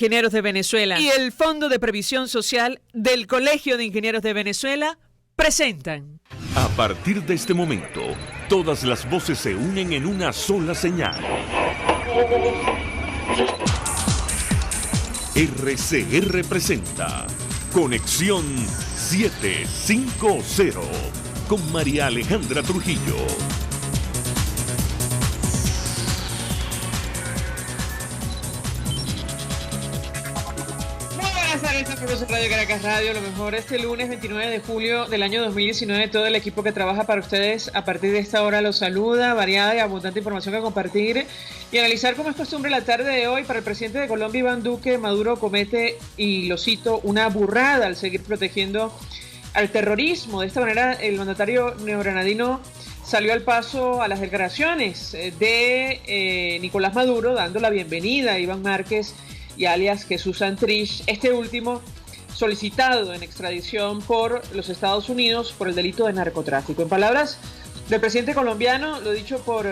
Ingenieros de Venezuela y el Fondo de Previsión Social del Colegio de Ingenieros de Venezuela presentan. A partir de este momento, todas las voces se unen en una sola señal. RCR presenta Conexión 750 con María Alejandra Trujillo. Buenas tardes, profesor Radio Caracas Radio. Lo mejor este lunes 29 de julio del año 2019. Todo el equipo que trabaja para ustedes a partir de esta hora los saluda. Variada y abundante información que compartir y analizar, como es costumbre, la tarde de hoy. Para el presidente de Colombia, Iván Duque, Maduro comete, y lo cito, una burrada al seguir protegiendo al terrorismo. De esta manera, el mandatario neogranadino salió al paso a las declaraciones de Nicolás Maduro, dando la bienvenida a Iván Márquez y alias Jesús Santrich, este último solicitado en extradición por los Estados Unidos por el delito de narcotráfico. En palabras del presidente colombiano, lo dicho por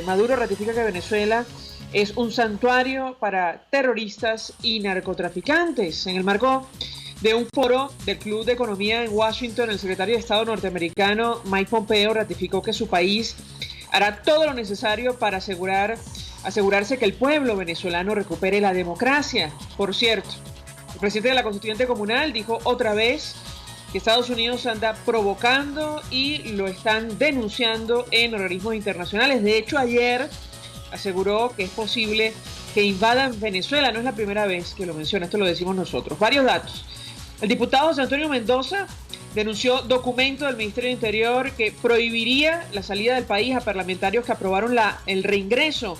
Maduro, ratifica que Venezuela es un santuario para terroristas y narcotraficantes. En el marco de un foro del Club de Economía en Washington, el secretario de Estado norteamericano Mike Pompeo ratificó que su país hará todo lo necesario para asegurarse que el pueblo venezolano recupere la democracia. Por cierto, el presidente de la Constituyente Comunal dijo otra vez que Estados Unidos anda provocando y lo están denunciando en organismos internacionales. De hecho, ayer aseguró que es posible que invadan Venezuela. No es la primera vez que lo menciona, esto lo decimos nosotros. Varios datos. El diputado José Antonio Mendoza denunció documento del Ministerio del Interior que prohibiría la salida del país a parlamentarios que aprobaron el reingreso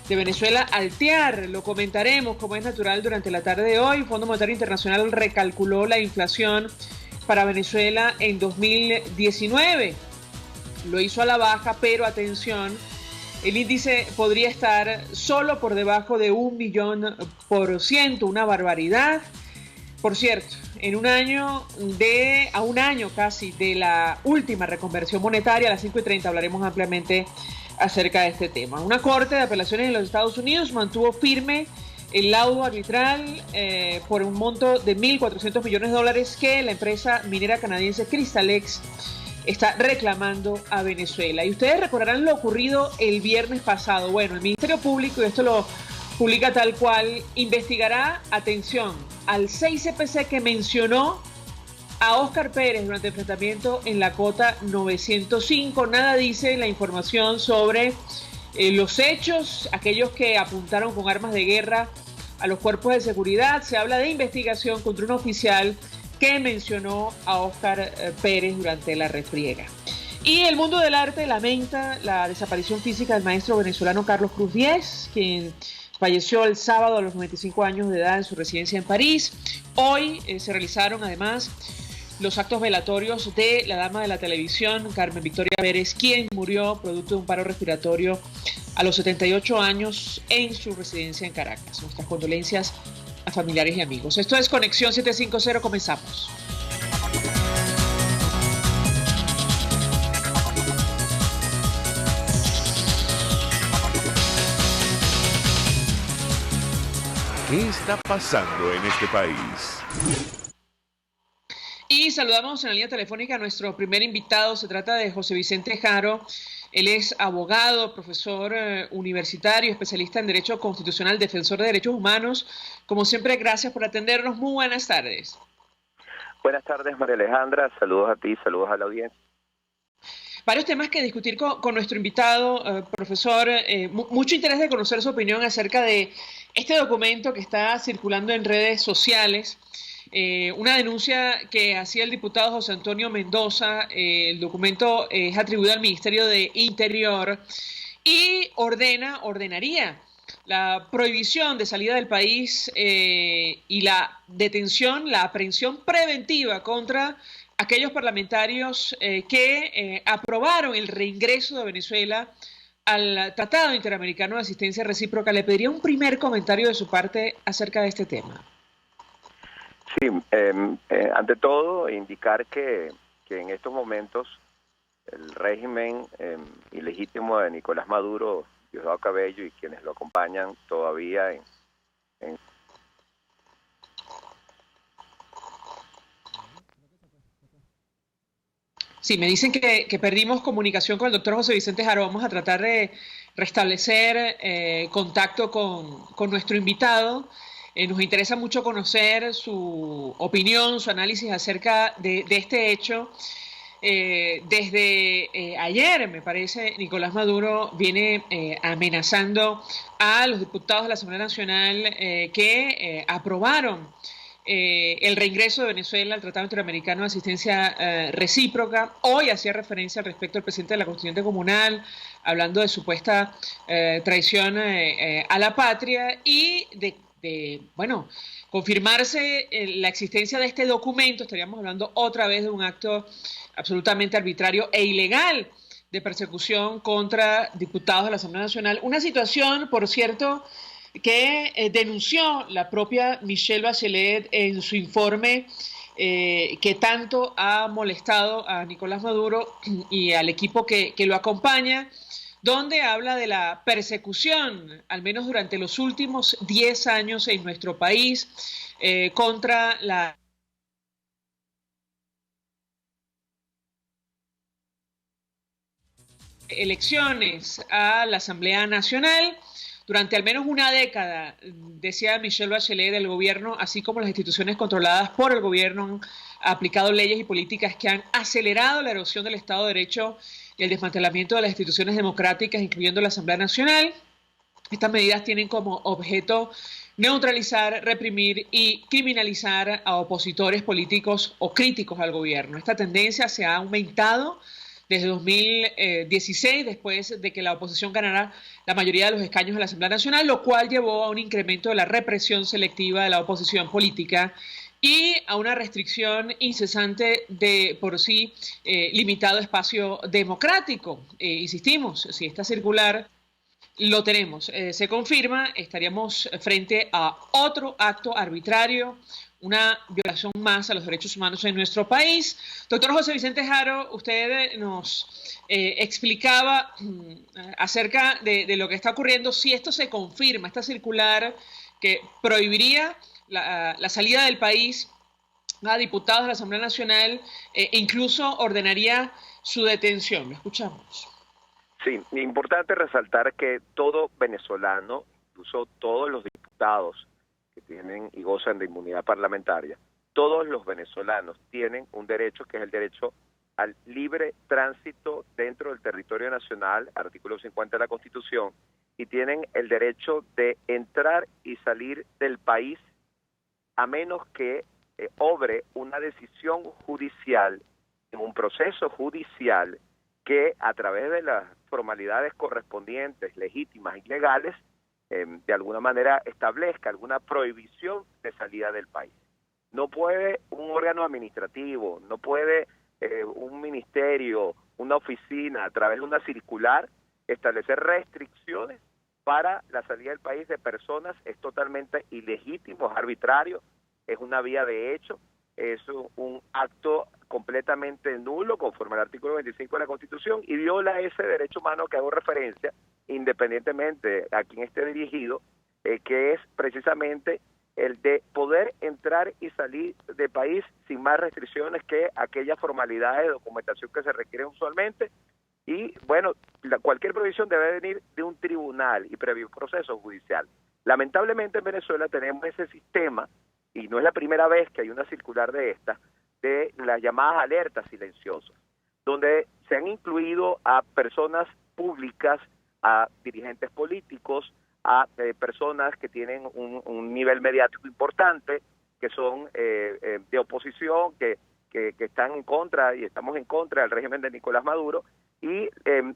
de Venezuela al TEAR. Lo comentaremos, como es natural, durante la tarde de hoy. Fondo Monetario Internacional recalculó la inflación para Venezuela en 2019. Lo hizo a la baja, pero atención, el índice podría estar solo por debajo de 1.000.000%, una barbaridad. Por cierto, a un año casi de la última reconversión monetaria, a las 5:30 hablaremos ampliamente acerca de este tema. Una corte de apelaciones en los Estados Unidos mantuvo firme el laudo arbitral por un monto de $1.400 millones que la empresa minera canadiense Crystalex está reclamando a Venezuela. Y ustedes recordarán lo ocurrido el viernes pasado. Bueno, el Ministerio Público, y esto lo publica tal cual, investigará, atención, al 6CPC que mencionó a Óscar Pérez durante el enfrentamiento en la Cota 905. Nada dice la información sobre los hechos, aquellos que apuntaron con armas de guerra a los cuerpos de seguridad. Se habla de investigación contra un oficial que mencionó a Óscar Pérez durante la refriega. Y el mundo del arte lamenta la desaparición física del maestro venezolano Carlos Cruz Diez, quien falleció el sábado a los 95 años de edad en su residencia en París. Hoy se realizaron además los actos velatorios de la dama de la televisión, Carmen Victoria Pérez, quien murió producto de un paro respiratorio a los 78 años en su residencia en Caracas. Nuestras condolencias a familiares y amigos. Esto es Conexión 750, comenzamos. ¿Qué está pasando en este país? Y saludamos en la línea telefónica a nuestro primer invitado. Se trata de José Vicente Jaro. Él es abogado, profesor universitario, especialista en Derecho Constitucional, defensor de derechos humanos. Como siempre, gracias por atendernos. Muy buenas tardes. Buenas tardes, María Alejandra. Saludos a ti, saludos a la audiencia. Varios temas que discutir con nuestro invitado, profesor. Mucho interés de conocer su opinión acerca de este documento que está circulando en redes sociales. Una denuncia que hacía el diputado José Antonio Mendoza. El documento es atribuido al Ministerio de Interior y ordenaría la prohibición de salida del país y la detención, la aprehensión preventiva contra aquellos parlamentarios que aprobaron el reingreso de Venezuela al Tratado Interamericano de Asistencia Recíproca. Le pediría un primer comentario de su parte acerca de este tema. Sí, ante todo, indicar que en estos momentos el régimen ilegítimo de Nicolás Maduro, Diosdado Cabello y quienes lo acompañan todavía en Sí, me dicen que perdimos comunicación con el doctor José Vicente Jaro. Vamos a tratar de restablecer contacto con nuestro invitado. Nos interesa mucho conocer su opinión, su análisis acerca de este hecho. Desde ayer, me parece, Nicolás Maduro viene amenazando a los diputados de la Asamblea Nacional que aprobaron el reingreso de Venezuela al Tratado Interamericano de Asistencia Recíproca. Hoy hacía referencia al respecto al presidente de la Constituyente Comunal, hablando de supuesta traición a la patria y bueno, confirmarse la existencia de este documento. Estaríamos hablando otra vez de un acto absolutamente arbitrario e ilegal de persecución contra diputados de la Asamblea Nacional. Una situación, por cierto, que denunció la propia Michelle Bachelet en su informe que tanto ha molestado a Nicolás Maduro y al equipo que lo acompaña, donde habla de la persecución, al menos durante los últimos 10 años en nuestro país, contra la elecciones a la Asamblea Nacional. Durante al menos una década, decía Michelle Bachelet, el gobierno, así como las instituciones controladas por el gobierno, han aplicado leyes y políticas que han acelerado la erosión del Estado de Derecho y el desmantelamiento de las instituciones democráticas, incluyendo la Asamblea Nacional. Estas medidas tienen como objeto neutralizar, reprimir y criminalizar a opositores políticos o críticos al gobierno. Esta tendencia se ha aumentado desde 2016, después de que la oposición ganara la mayoría de los escaños de la Asamblea Nacional, lo cual llevó a un incremento de la represión selectiva de la oposición política y a una restricción incesante de por sí limitado espacio democrático. Insistimos, si esta circular lo tenemos, se confirma, estaríamos frente a otro acto arbitrario, una violación más a los derechos humanos en nuestro país. Doctor José Vicente Jaro, usted nos explicaba acerca de lo que está ocurriendo. Si esto se confirma, esta circular que prohibiría la salida del país a diputados de la Asamblea Nacional, incluso ordenaría su detención. Lo escuchamos. Sí, importante resaltar que todo venezolano, incluso todos los diputados que tienen y gozan de inmunidad parlamentaria, todos los venezolanos tienen un derecho que es el derecho al libre tránsito dentro del territorio nacional, artículo 50 de la Constitución, y tienen el derecho de entrar y salir del país a menos que obre una decisión judicial en un proceso judicial que a través de las formalidades correspondientes, legítimas y legales, de alguna manera establezca alguna prohibición de salida del país. No puede un órgano administrativo, no puede un ministerio, una oficina, a través de una circular, establecer restricciones para la salida del país de personas. Es totalmente ilegítimo, es arbitrario, es una vía de hecho, es un acto completamente nulo conforme al artículo 25 de la Constitución y viola ese derecho humano que hago referencia, independientemente a quien esté dirigido, que es precisamente el de poder entrar y salir del país sin más restricciones que aquellas formalidades de documentación que se requieren usualmente. Y bueno, cualquier prohibición debe venir de un tribunal y previo proceso judicial. Lamentablemente en Venezuela tenemos ese sistema, y no es la primera vez que hay una circular de esta, de las llamadas alertas silenciosas, donde se han incluido a personas públicas, a dirigentes políticos, a personas que tienen un nivel mediático importante, que son de oposición, que están en contra y estamos en contra del régimen de Nicolás Maduro, y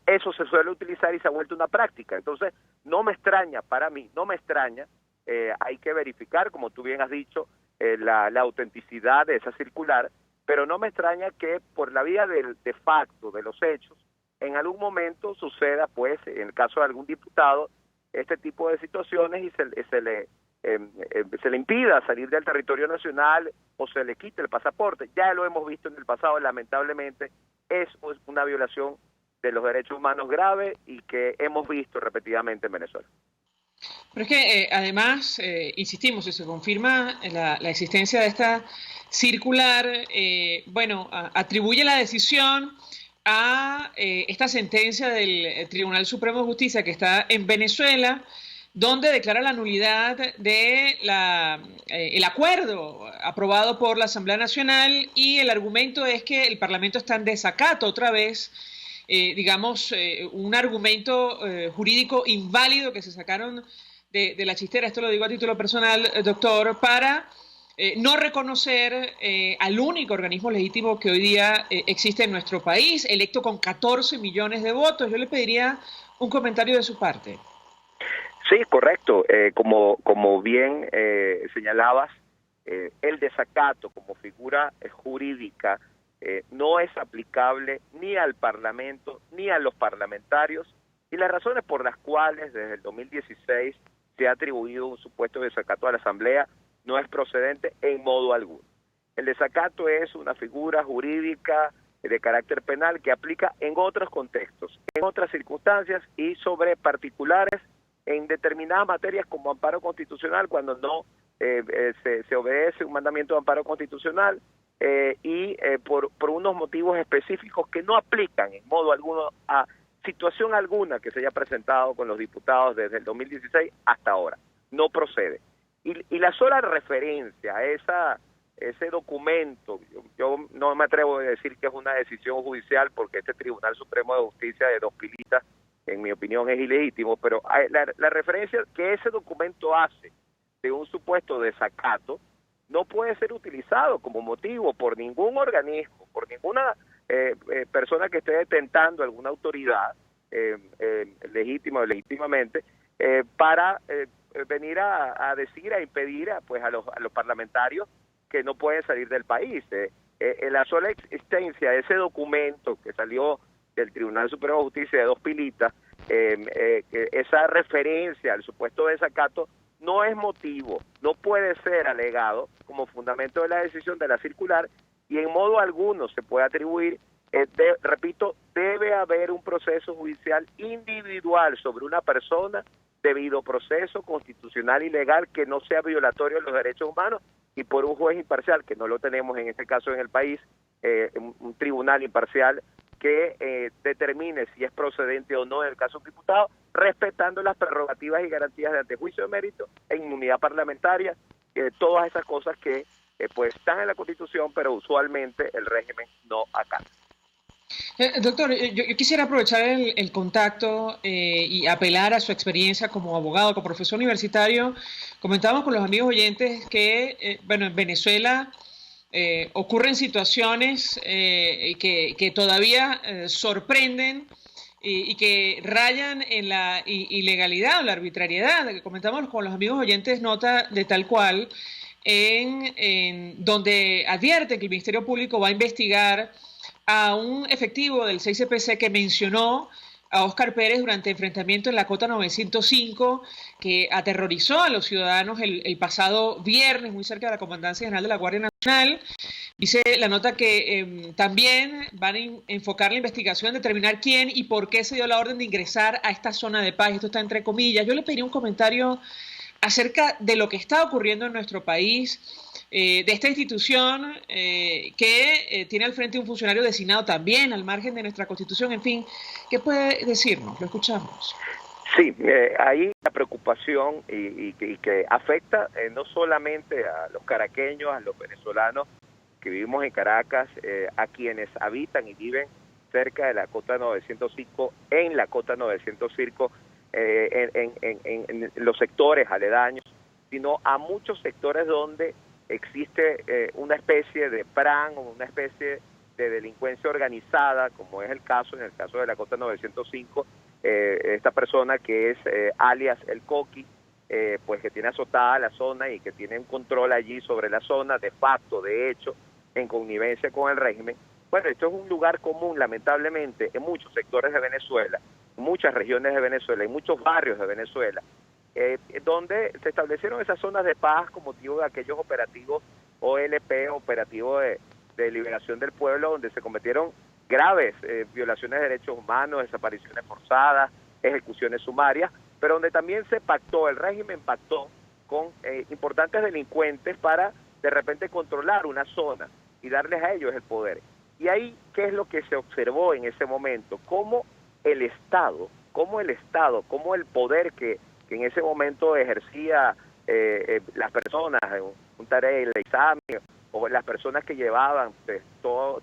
eso se suele utilizar y se ha vuelto una práctica. Entonces, no me extraña, para mí, no me extraña, hay que verificar, como tú bien has dicho, la autenticidad de esa circular, pero no me extraña que por la vía de facto de los hechos, en algún momento suceda, pues, en el caso de algún diputado, este tipo de situaciones y se le impida salir del territorio nacional o se le quite el pasaporte. Ya lo hemos visto en el pasado, lamentablemente, es una violación de los derechos humanos grave y que hemos visto repetidamente en Venezuela. Pero es que además, insistimos, si se confirma la existencia de esta circular, atribuye la decisión a esta sentencia del Tribunal Supremo de Justicia que está en Venezuela, donde declara la nulidad de el acuerdo aprobado por la Asamblea Nacional, y el argumento es que el Parlamento está en desacato otra vez, un argumento jurídico inválido que se sacaron de la chistera, esto lo digo a título personal, doctor, para no reconocer al único organismo legítimo que hoy día existe en nuestro país, electo con 14 millones de votos. Yo le pediría un comentario de su parte. Sí, correcto. Como bien señalabas, el desacato como figura jurídica no es aplicable ni al Parlamento ni a los parlamentarios, y las razones por las cuales desde el 2016 se ha atribuido un supuesto desacato a la Asamblea no es procedente en modo alguno. El desacato es una figura jurídica de carácter penal que aplica en otros contextos, en otras circunstancias y sobre particulares en determinadas materias como amparo constitucional, cuando no se obedece un mandamiento de amparo constitucional por unos motivos específicos que no aplican en modo alguno a situación alguna que se haya presentado con los diputados desde el 2016 hasta ahora. No procede. Y la sola referencia a ese documento, yo no me atrevo a decir que es una decisión judicial, porque este Tribunal Supremo de Justicia de dos pilitas, en mi opinión, es ilegítimo, pero la referencia que ese documento hace de un supuesto desacato no puede ser utilizado como motivo por ningún organismo, por ninguna persona que esté detentando alguna autoridad legítima o legítimamente para venir a decir, a impedir a los parlamentarios que no pueden salir del país. La sola existencia de ese documento que salió del Tribunal Supremo de Justicia de dos pilitas, esa referencia al supuesto desacato no es motivo, no puede ser alegado como fundamento de la decisión de la circular, y en modo alguno se puede atribuir, repito, debe haber un proceso judicial individual sobre una persona, debido proceso constitucional y legal que no sea violatorio de los derechos humanos, y por un juez imparcial, que no lo tenemos en este caso en el país, un tribunal imparcial que determine si es procedente o no en el caso de un diputado, respetando las prerrogativas y garantías de antejuicio de mérito e inmunidad parlamentaria, todas esas cosas que pues están en la Constitución, pero usualmente el régimen no acata. Doctor, yo quisiera aprovechar el contacto y apelar a su experiencia como abogado, como profesor universitario. Comentábamos con los amigos oyentes que, en Venezuela ocurren situaciones que todavía sorprenden y que rayan en la ilegalidad o la arbitrariedad. Comentamos con los amigos oyentes nota de tal cual, en donde advierte que el Ministerio Público va a investigar a un efectivo del 6CPC que mencionó a Óscar Pérez durante enfrentamiento en la Cota 905, que aterrorizó a los ciudadanos el pasado viernes, muy cerca de la Comandancia General de la Guardia Nacional. Dice la nota que también van a enfocar la investigación, determinar quién y por qué se dio la orden de ingresar a esta zona de paz. Esto está entre comillas. Yo le pediría un comentario acerca de lo que está ocurriendo en nuestro país, de esta institución que tiene al frente un funcionario designado también al margen de nuestra Constitución. En fin, ¿qué puede decirnos? Lo escuchamos. Sí, hay una preocupación y que afecta no solamente a los caraqueños, a los venezolanos que vivimos en Caracas, a quienes habitan y viven cerca de la Cota 905, en la Cota 905, en los sectores aledaños, sino a muchos sectores donde existe una especie de PRAN o una especie de delincuencia organizada, como es en el caso de la Cota 905, esta persona que es alias El Coqui, pues que tiene azotada la zona y que tiene un control allí sobre la zona, de facto, de hecho, en connivencia con el régimen. Bueno, esto es un lugar común, lamentablemente, en muchos sectores de Venezuela, muchas regiones de Venezuela y muchos barrios de Venezuela, donde se establecieron esas zonas de paz con motivo de aquellos operativos OLP, operativos de liberación del pueblo, donde se cometieron graves violaciones de derechos humanos, desapariciones forzadas, ejecuciones sumarias, pero donde también se pactó, el régimen pactó con importantes delincuentes para de repente controlar una zona y darles a ellos el poder. Y ahí, ¿qué es lo que se observó en ese momento? Cómo el Estado, cómo el poder que en ese momento ejercía las personas, un Tarek El Aissami, o las personas que llevaban pues, todos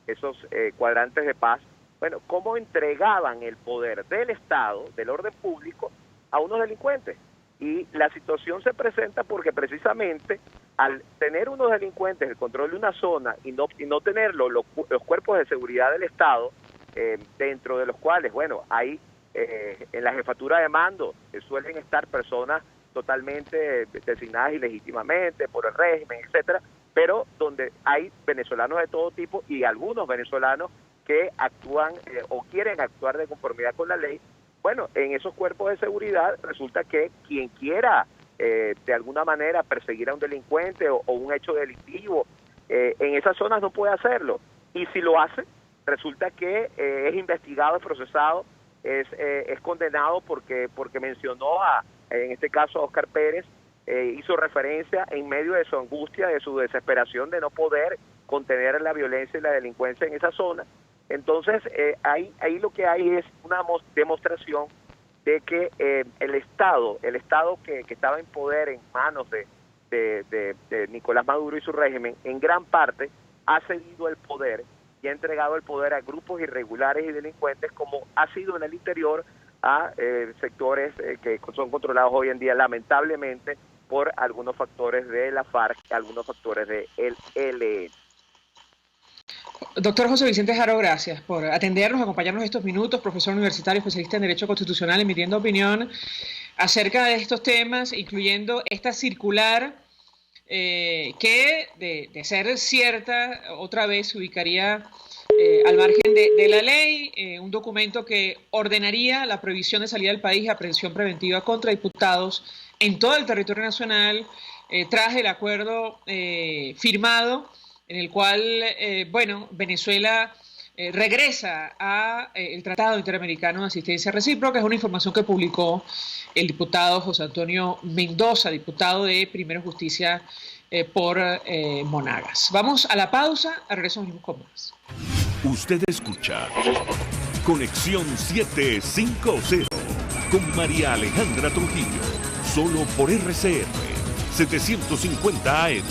esos cuadrantes de paz, bueno, cómo entregaban el poder del Estado, del orden público, a unos delincuentes. Y la situación se presenta porque precisamente al tener unos delincuentes el control de una zona y no tenerlo los cuerpos de seguridad del Estado, dentro de los cuales, bueno, hay en la jefatura de mando suelen estar personas totalmente designadas ilegítimamente por el régimen, etcétera, pero donde hay venezolanos de todo tipo y algunos venezolanos que actúan o quieren actuar de conformidad con la ley. Bueno, en esos cuerpos de seguridad resulta que quien quiera de alguna manera perseguir a un delincuente o un hecho delictivo en esas zonas no puede hacerlo, y si lo hace resulta que es investigado, es procesado, es condenado porque mencionó en este caso a Óscar Pérez, hizo referencia en medio de su angustia, de su desesperación de no poder contener la violencia y la delincuencia en esa zona. Entonces ahí lo que hay es una demostración de que el Estado que estaba en poder en manos de Nicolás Maduro y su régimen, en gran parte ha cedido el poder y ha entregado el poder a grupos irregulares y delincuentes, como ha sido en el interior a sectores que son controlados hoy en día lamentablemente por algunos factores de la FARC, algunos factores del ELN. Doctor José Vicente Jaro, gracias por atendernos, acompañarnos estos minutos, profesor universitario, especialista en Derecho Constitucional, emitiendo opinión acerca de estos temas, incluyendo esta circular que, de ser cierta, otra vez se ubicaría al margen de la ley, un documento que ordenaría la prohibición de salida del país y aprehensión preventiva contra diputados en todo el territorio nacional, tras el acuerdo firmado, en el cual, Venezuela regresa a el Tratado Interamericano de Asistencia Recíproca. Es una información que publicó el diputado José Antonio Mendoza, diputado de Primero Justicia por Monagas. Vamos a la pausa, a regreso venimos con más. Usted escucha Conexión 750 con María Alejandra Trujillo, solo por RCR 750 AM.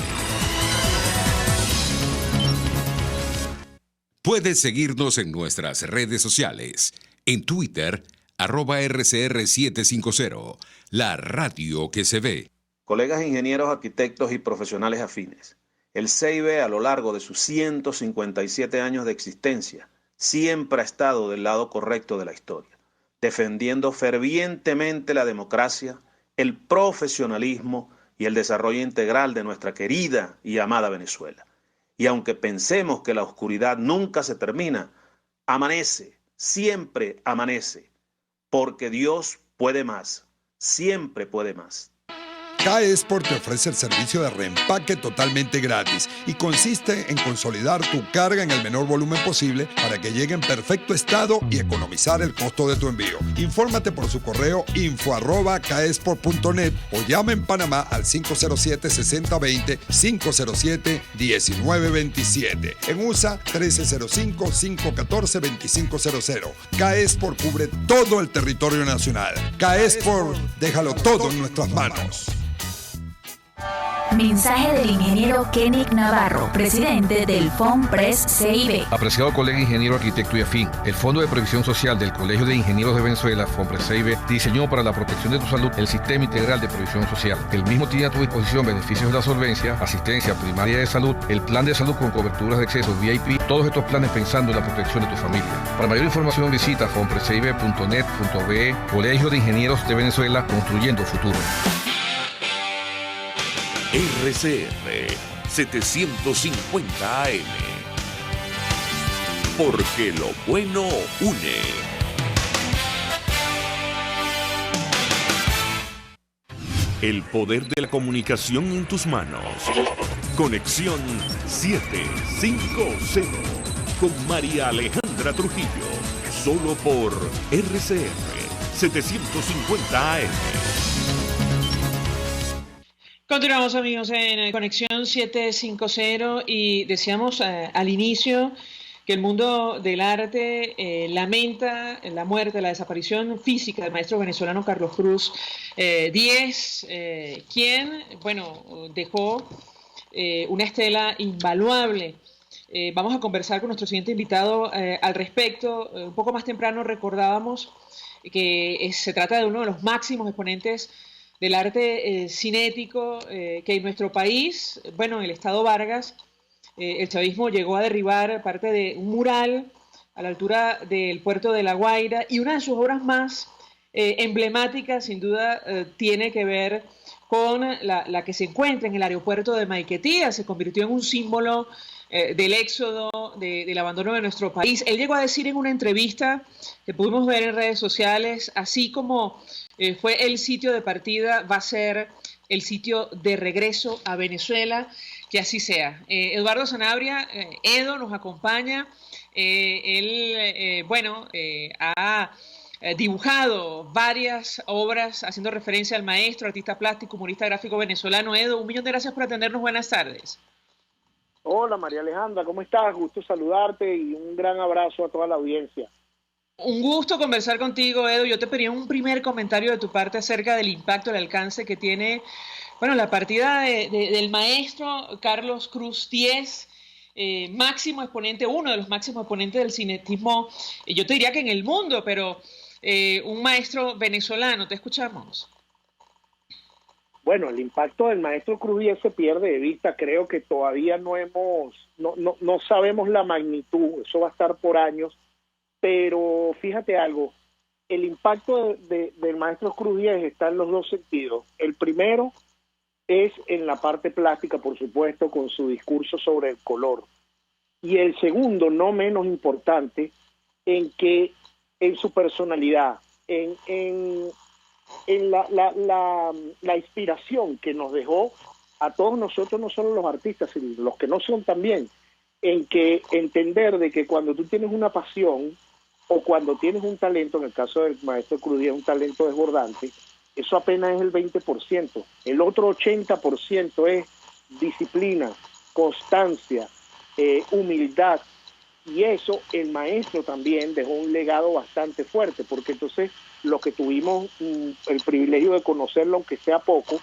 Puedes seguirnos en nuestras redes sociales. En Twitter, @RCR750, la radio que se ve. Colegas ingenieros, arquitectos y profesionales afines, el CIB a lo largo de sus 157 años de existencia siempre ha estado del lado correcto de la historia, defendiendo fervientemente la democracia, el profesionalismo y el desarrollo integral de nuestra querida y amada Venezuela. Y aunque pensemos que la oscuridad nunca se termina, amanece, siempre amanece, porque Dios puede más, siempre puede más. K-Export te ofrece el servicio de reempaque totalmente gratis y consiste en consolidar tu carga en el menor volumen posible para que llegue en perfecto estado y economizar el costo de tu envío. Infórmate por su correo info@kexport.net o llama en Panamá al 507-6020, 507-1927. En USA, 1305-514-2500. K-Export cubre todo el territorio nacional. K-Export, déjalo todo en nuestras manos. Mensaje del ingeniero Kenick Navarro, presidente del FONPRES CIB. Apreciado colega ingeniero, arquitecto y afín, el Fondo de Previsión Social del Colegio de Ingenieros de Venezuela, FONPRES CIB, diseñó para la protección de tu salud el Sistema Integral de Previsión Social. El mismo tiene a tu disposición beneficios de la solvencia, asistencia primaria de salud, el plan de salud con coberturas de acceso VIP, todos estos planes pensando en la protección de tu familia. Para mayor información visita fonprescibe.net.be. Colegio de Ingenieros de Venezuela, construyendo futuro. RCR 750 AM. Porque lo bueno une. El poder de la comunicación en tus manos. Conexión 750 con María Alejandra Trujillo. Solo por RCR 750 AM. Continuamos, amigos, en Conexión 750 y decíamos al inicio que el mundo del arte lamenta la muerte, la desaparición física del maestro venezolano Carlos Cruz Díez, quien, bueno, dejó una estela invaluable. Vamos a conversar con nuestro siguiente invitado al respecto. Un poco más temprano recordábamos que se trata de uno de los máximos exponentes del arte cinético que en nuestro país, bueno, en el estado Vargas, el chavismo llegó a derribar parte de un mural a la altura del puerto de La Guaira, y una de sus obras más emblemáticas, sin duda, tiene que ver con la que se encuentra en el aeropuerto de Maiquetía. Se convirtió en un símbolo del éxodo, del abandono de nuestro país. Él llegó a decir en una entrevista que pudimos ver en redes sociales, así como fue el sitio de partida, va a ser el sitio de regreso a Venezuela, que así sea. Eduardo Sanabria, Edo, nos acompaña. Él, ha dibujado varias obras haciendo referencia al maestro, artista plástico, humorista gráfico venezolano. Edo, 1.000.000 de gracias por atendernos. Buenas tardes. Hola María Alejandra, ¿cómo estás? Gusto saludarte y un gran abrazo a toda la audiencia. Un gusto conversar contigo, Edo. Yo te pedí un primer comentario de tu parte acerca del impacto, el alcance que tiene, bueno, la partida del maestro Carlos Cruz Díez, máximo exponente, uno de los máximos exponentes del cinetismo, yo te diría que en el mundo, pero un maestro venezolano. Te escuchamos. Bueno, el impacto del maestro Cruz Díez se pierde de vista. Creo que todavía no sabemos la magnitud. Eso va a estar por años. Pero fíjate algo, el impacto del maestro Cruz Díez está en los dos sentidos. El primero es en la parte plástica, por supuesto, con su discurso sobre el color. Y el segundo, no menos importante, en su personalidad, en la inspiración que nos dejó a todos nosotros, no solo los artistas, sino los que no son también, en que entender de que cuando tú tienes una pasión o cuando tienes un talento, en el caso del maestro Cruz Díez, un talento desbordante, eso apenas es el 20%. El otro 80% es disciplina, constancia, humildad. Y eso el maestro también dejó un legado bastante fuerte, porque entonces los que tuvimos el privilegio de conocerlo, aunque sea poco,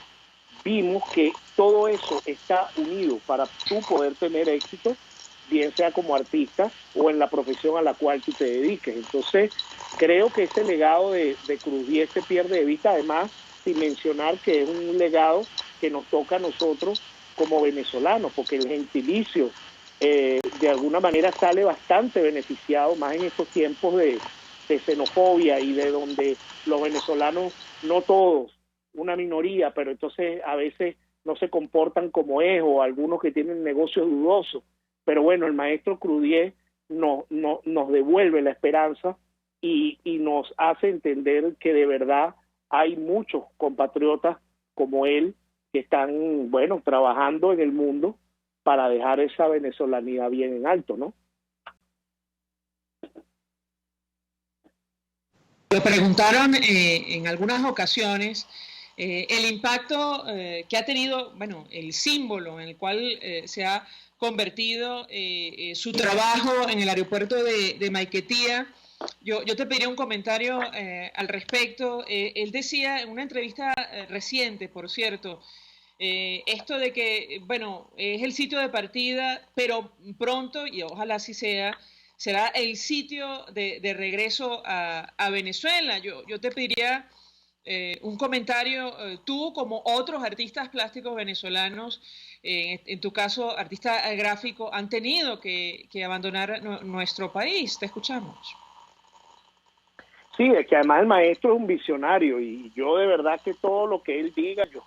vimos que todo eso está unido para tú poder tener éxito, bien sea como artista o en la profesión a la cual tú te dediques. Entonces, creo que ese legado de Cruz Díez se pierde de vista, además, sin mencionar que es un legado que nos toca a nosotros como venezolanos, porque el gentilicio de alguna manera sale bastante beneficiado, más en estos tiempos de xenofobia y de donde los venezolanos, no todos, una minoría, pero entonces a veces no se comportan como es, o algunos que tienen negocios dudosos. Pero bueno, el maestro Cruz Díez nos devuelve la esperanza y nos hace entender que de verdad hay muchos compatriotas como él que están, bueno, trabajando en el mundo para dejar esa venezolanidad bien en alto, ¿no? Lo preguntaron en algunas ocasiones el impacto que ha tenido, bueno, el símbolo en el cual se ha convertido su trabajo en el aeropuerto de Maiquetía. Yo te pediría un comentario al respecto. Él decía en una entrevista reciente, por cierto, esto de que, bueno, es el sitio de partida, pero pronto, y ojalá así sea, será el sitio de regreso a Venezuela. Yo te pediría un comentario, tú como otros artistas plásticos venezolanos, en tu caso artista gráfico, han tenido que abandonar nuestro país. Te escuchamos. Sí, es que además el maestro es un visionario y yo de verdad que todo lo que él diga, yo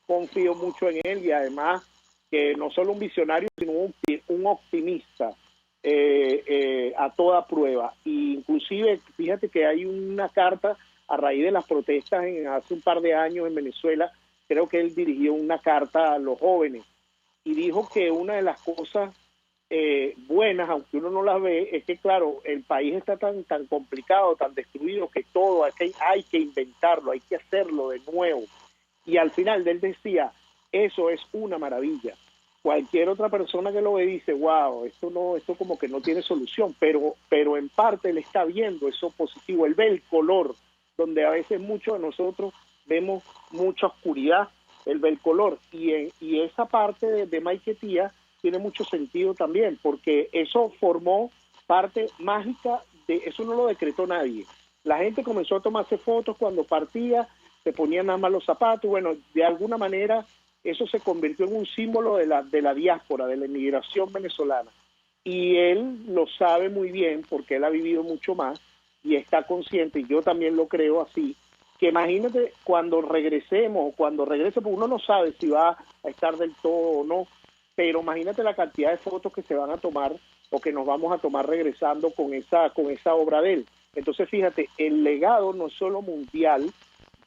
confío mucho en él, y además que no solo un visionario, sino un optimista a toda prueba. Y inclusive, fíjate que hay una carta a raíz de las protestas hace un par de años en Venezuela. Creo que él dirigió una carta a los jóvenes y dijo que una de las cosas buenas, aunque uno no las ve, es que claro, el país está tan complicado, tan destruido, que todo hay que inventarlo, hay que hacerlo de nuevo. Y al final él decía, eso es una maravilla. Cualquier otra persona que lo ve dice, wow, esto como que no tiene solución, pero en parte él está viendo eso positivo, él ve el color, donde a veces muchos de nosotros vemos mucha oscuridad, él ve el color, y esa parte de Maiquetía tiene mucho sentido también, porque eso formó parte mágica de eso, no lo decretó nadie. La gente comenzó a tomarse fotos cuando partía, se ponían nada más los zapatos, bueno, de alguna manera eso se convirtió en un símbolo de la diáspora, de la inmigración venezolana. Y él lo sabe muy bien porque él ha vivido mucho más y está consciente, y yo también lo creo así, que imagínate cuando regresemos, o cuando regrese, porque uno no sabe si va a estar del todo o no, pero imagínate la cantidad de fotos que se van a tomar o que nos vamos a tomar regresando con esa obra de él. Entonces, fíjate, el legado no es solo mundial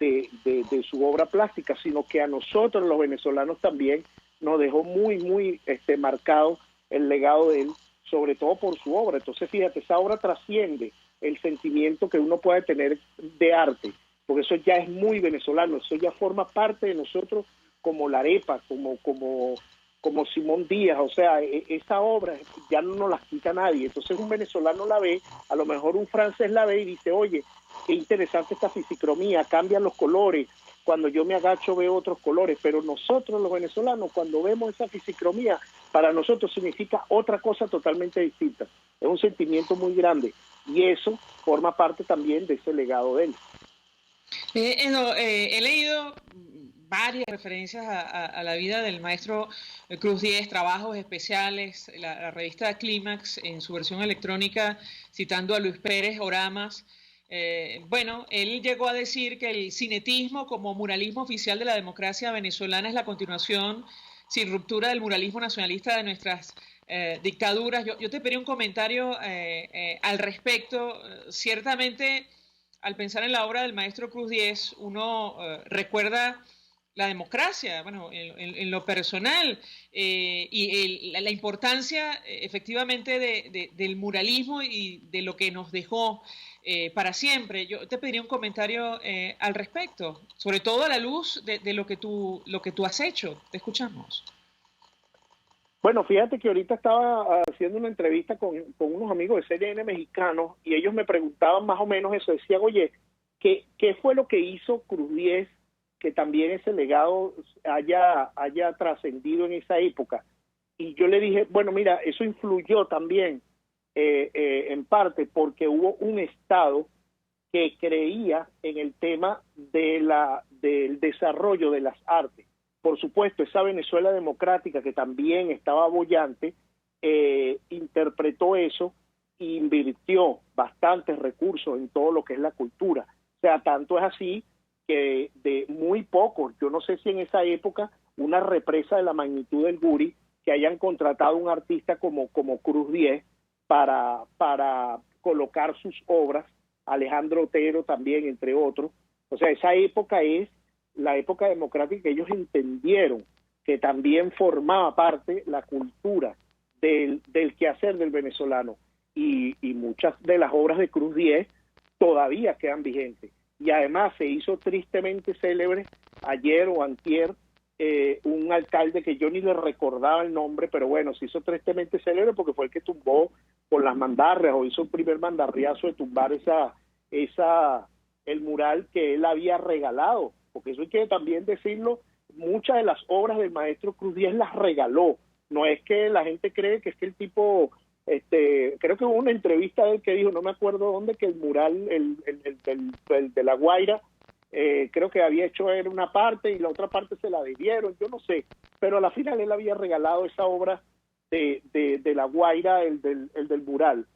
de su obra plástica, sino que a nosotros los venezolanos también nos dejó muy marcado el legado de él, sobre todo por su obra. Entonces, fíjate, esa obra trasciende el sentimiento que uno puede tener de arte, porque eso ya es muy venezolano, eso ya forma parte de nosotros, como la arepa, como Simón Díaz. O sea, esa obra ya no nos la quita nadie. Entonces un venezolano la ve, a lo mejor un francés la ve y dice, oye, qué interesante esta fisicromía, cambian los colores, cuando yo me agacho veo otros colores, pero nosotros los venezolanos, cuando vemos esa fisicromía, para nosotros significa otra cosa totalmente distinta. Es un sentimiento muy grande, y eso forma parte también de ese legado de él. He leído varias referencias a la vida del maestro Cruz Diez, trabajos especiales, la revista Clímax en su versión electrónica, citando a Luis Pérez Oramas. Bueno, él llegó a decir que el cinetismo como muralismo oficial de la democracia venezolana es la continuación sin ruptura del muralismo nacionalista de nuestras dictaduras. Yo te pedí un comentario al respecto. Ciertamente, al pensar en la obra del maestro Cruz Diez, uno recuerda la democracia, bueno, en lo personal, y la importancia efectivamente del muralismo y de lo que nos dejó para siempre. Yo te pediría un comentario al respecto, sobre todo a la luz de lo que tú has hecho. Te escuchamos. Bueno, fíjate que ahorita estaba haciendo una entrevista con unos amigos de CNN mexicanos, y ellos me preguntaban más o menos eso. Decían, oye, ¿qué fue lo que hizo Cruz Diez que también ese legado haya trascendido en esa época? Y yo le dije, bueno, mira, eso influyó también en parte porque hubo un Estado que creía en el tema del desarrollo de las artes. Por supuesto, esa Venezuela democrática, que también estaba boyante, interpretó eso e invirtió bastantes recursos en todo lo que es la cultura. O sea, tanto es así que de muy pocos, yo no sé si en esa época, una represa de la magnitud del Guri, que hayan contratado un artista como Cruz Diez para colocar sus obras, Alejandro Otero también, entre otros. O sea, esa época es la época democrática, que ellos entendieron que también formaba parte la cultura del quehacer del venezolano, y muchas de las obras de Cruz Diez todavía quedan vigentes. Y además se hizo tristemente célebre ayer o antier un alcalde que yo ni le recordaba el nombre, pero bueno, se hizo tristemente célebre porque fue el que tumbó con las mandarrias, o hizo un primer mandarriazo de tumbar el mural que él había regalado, porque eso hay que también decirlo, muchas de las obras del maestro Cruz Diez las regaló. No es que la gente cree que es que el tipo, creo que hubo una entrevista de él que dijo, no me acuerdo dónde, que el mural, el de La Guaira, creo que había hecho él una parte y la otra parte se la debieron, yo no sé, pero a la final él había regalado esa obra de La Guaira, el del mural.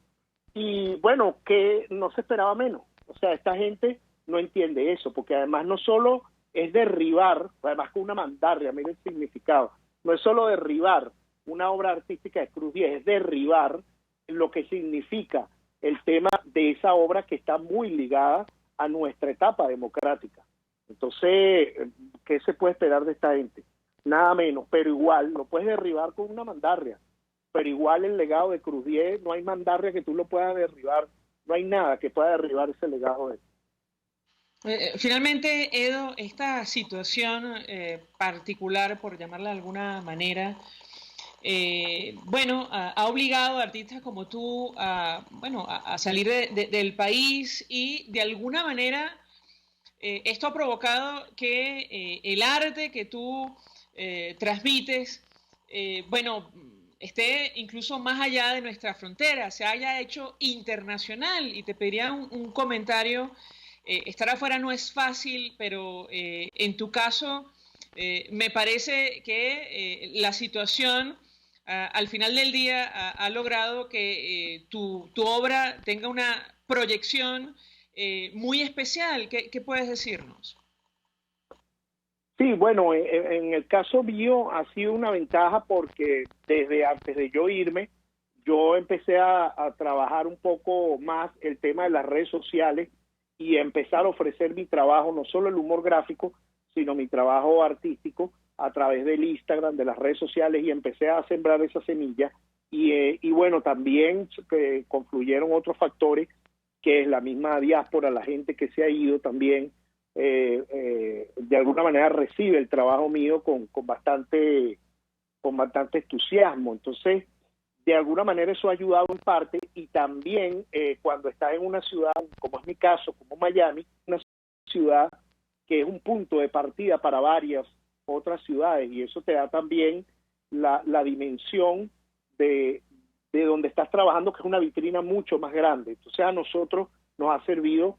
Y bueno, que no se esperaba menos. O sea, esta gente no entiende eso, porque además no solo es derribar, además con una mandarria, mira el significado, no es solo derribar una obra artística de Cruz Diez, es derribar lo que significa el tema de esa obra, que está muy ligada a nuestra etapa democrática. Entonces, ¿qué se puede esperar de esta gente? Nada menos, pero igual lo puedes derribar con una mandarria. pero igual el legado de Cruz 10, no hay mandarria que tú lo puedas derribar, no hay nada que pueda derribar ese legado de él. Finalmente, Edo, esta situación particular, por llamarla de alguna manera, ha obligado a artistas como tú a salir del país, y de alguna manera esto ha provocado que el arte que tú transmites, esté incluso más allá de nuestra frontera, se haya hecho internacional. Y te pediría un comentario. Estar afuera no es fácil, pero en tu caso me parece que la situación al final del día ha logrado que tu obra tenga una proyección muy especial. ¿Qué puedes decirnos? Sí, bueno, en el caso mío ha sido una ventaja porque desde antes de yo irme, yo empecé a trabajar un poco más el tema de las redes sociales y empezar a ofrecer mi trabajo, no solo el humor gráfico, sino mi trabajo artístico a través del Instagram, de las redes sociales, y empecé a sembrar esa semilla. Y bueno, también confluyeron otros factores, que es la misma diáspora, la gente que se ha ido también, de alguna manera recibe el trabajo mío con bastante entusiasmo. Entonces, de alguna manera eso ha ayudado en parte. Y también cuando estás en una ciudad, como es mi caso, como Miami, una ciudad que es un punto de partida para varias otras ciudades, y eso te da también la dimensión de donde estás trabajando, que es una vitrina mucho más grande. Entonces a nosotros nos ha servido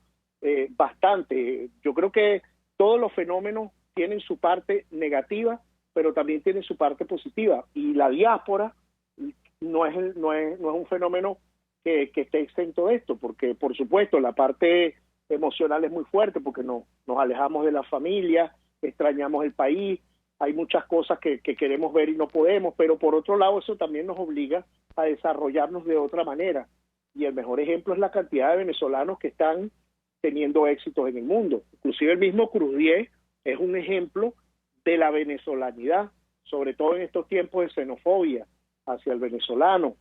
bastante. Yo creo que todos los fenómenos tienen su parte negativa, pero también tienen su parte positiva, y la diáspora no es un fenómeno que esté exento de esto, porque por supuesto la parte emocional es muy fuerte, porque nos alejamos de la familia, extrañamos el país, hay muchas cosas que queremos ver y no podemos, pero por otro lado eso también nos obliga a desarrollarnos de otra manera, y el mejor ejemplo es la cantidad de venezolanos que están teniendo éxitos en el mundo. Inclusive el mismo Cruz 10 es un ejemplo de la venezolanidad, sobre todo en estos tiempos de xenofobia hacia el venezolano,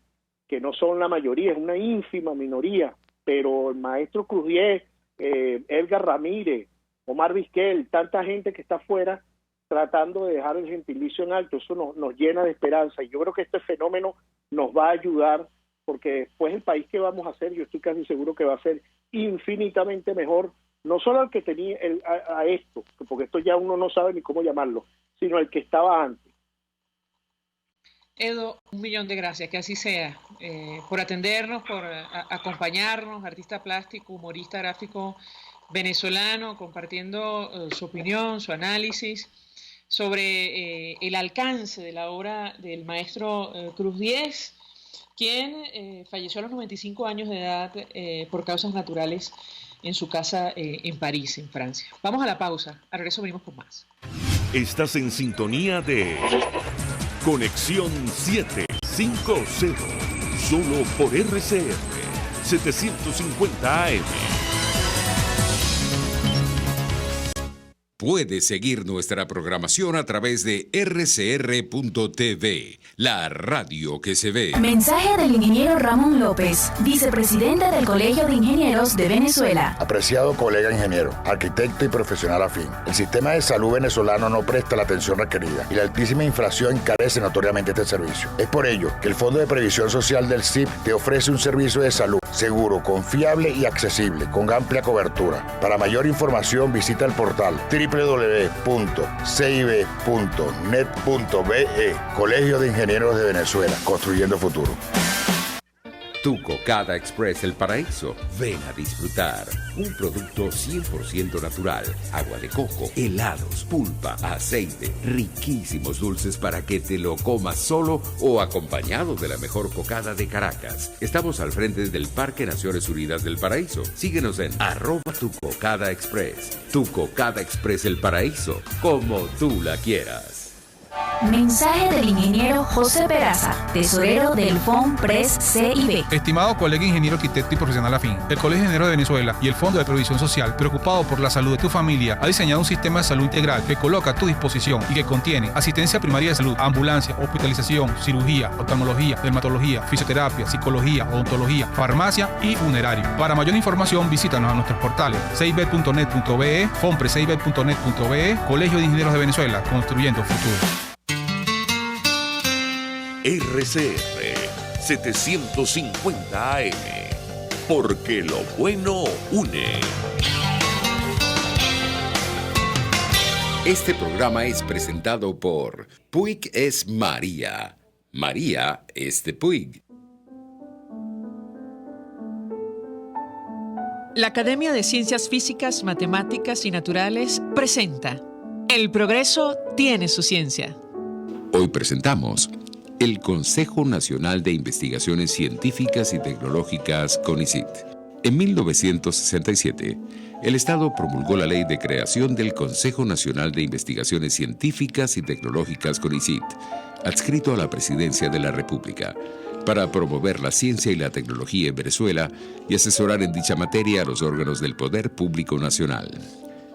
que no son la mayoría, es una ínfima minoría, pero el maestro Cruz 10, Edgar Ramírez, Omar Vizquel, tanta gente que está afuera tratando de dejar el gentilicio en alto, eso nos llena de esperanza, y yo creo que este fenómeno nos va a ayudar, porque después el país que vamos a hacer, yo estoy casi seguro que va a ser infinitamente mejor, no solo el que tenía a esto, porque esto ya uno no sabe ni cómo llamarlo, sino el que estaba antes. Edo, 1.000.000 de gracias, que así sea, por atendernos, por acompañarnos, artista plástico, humorista gráfico venezolano, compartiendo su opinión, su análisis sobre el alcance de la obra del maestro Cruz 10, quien falleció a los 95 años de edad por causas naturales en su casa en París, en Francia. Vamos a la pausa, al regreso venimos con más. Estás en sintonía de Conexión 750, solo por RCR 750 AM. Puedes seguir nuestra programación a través de rcr.tv, la radio que se ve. Mensaje del ingeniero Ramón López, vicepresidente del Colegio de Ingenieros de Venezuela. Apreciado colega ingeniero, arquitecto y profesional afín, el sistema de salud venezolano no presta la atención requerida y la altísima inflación encarece notoriamente este servicio. Es por ello que el Fondo de Previsión Social del CIP te ofrece un servicio de salud seguro, confiable y accesible, con amplia cobertura. Para mayor información visita el portal www.cib.net.be, Colegio de Ingenieros de Venezuela, construyendo futuro. Tu Cocada Express El Paraíso. Ven a disfrutar. Un producto 100% natural. Agua de coco, helados, pulpa, aceite, riquísimos dulces para que te lo comas solo o acompañado de la mejor cocada de Caracas. Estamos al frente del Parque Naciones Unidas del Paraíso. Síguenos en @tucocadaexpress. Tu Cocada Express El Paraíso, como tú la quieras. Mensaje del ingeniero José Peraza, tesorero del FONPRES CIB. Estimado colega ingeniero, arquitecto y profesional afín, el Colegio de Ingenieros de Venezuela y el Fondo de Previsión Social, preocupado por la salud de tu familia, ha diseñado un sistema de salud integral que coloca a tu disposición y que contiene asistencia primaria de salud, ambulancia, hospitalización, cirugía, oftalmología, dermatología, fisioterapia, psicología, odontología, farmacia y funerario. Para mayor información, visítanos a nuestros portales cib.net.be, fonprescib.net.be, Colegio de Ingenieros de Venezuela, construyendo futuro. RCR 750 AM, porque lo bueno une. Este programa es presentado por Puig es María. María es de Puig. La Academia de Ciencias Físicas, Matemáticas y Naturales presenta El progreso tiene su ciencia. Hoy presentamos el Consejo Nacional de Investigaciones Científicas y Tecnológicas, CONICIT. En 1967, el Estado promulgó la ley de creación del Consejo Nacional de Investigaciones Científicas y Tecnológicas, CONICIT, adscrito a la Presidencia de la República, para promover la ciencia y la tecnología en Venezuela y asesorar en dicha materia a los órganos del Poder Público Nacional.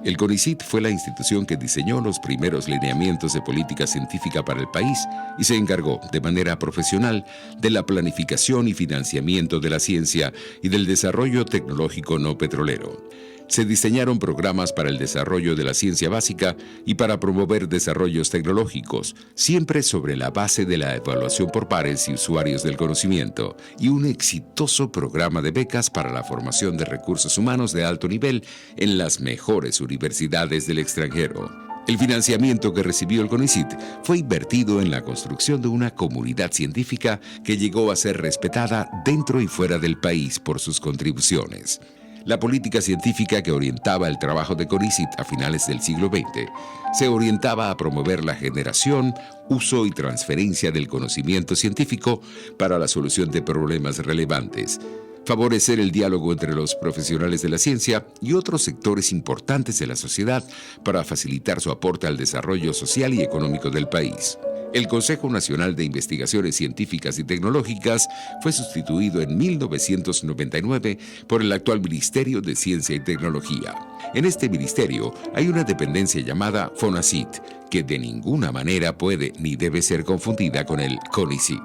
El CONICIT fue la institución que diseñó los primeros lineamientos de política científica para el país y se encargó de manera profesional de la planificación y financiamiento de la ciencia y del desarrollo tecnológico no petrolero. Se diseñaron programas para el desarrollo de la ciencia básica y para promover desarrollos tecnológicos, siempre sobre la base de la evaluación por pares y usuarios del conocimiento, y un exitoso programa de becas para la formación de recursos humanos de alto nivel en las mejores universidades del extranjero. El financiamiento que recibió el CONICIT fue invertido en la construcción de una comunidad científica que llegó a ser respetada dentro y fuera del país por sus contribuciones. La política científica que orientaba el trabajo de CONICIT a finales del siglo XX se orientaba a promover la generación, uso y transferencia del conocimiento científico para la solución de problemas relevantes, favorecer el diálogo entre los profesionales de la ciencia y otros sectores importantes de la sociedad para facilitar su aporte al desarrollo social y económico del país. El Consejo Nacional de Investigaciones Científicas y Tecnológicas fue sustituido en 1999 por el actual Ministerio de Ciencia y Tecnología. En este ministerio hay una dependencia llamada FONACIT, que de ninguna manera puede ni debe ser confundida con el CONICIT.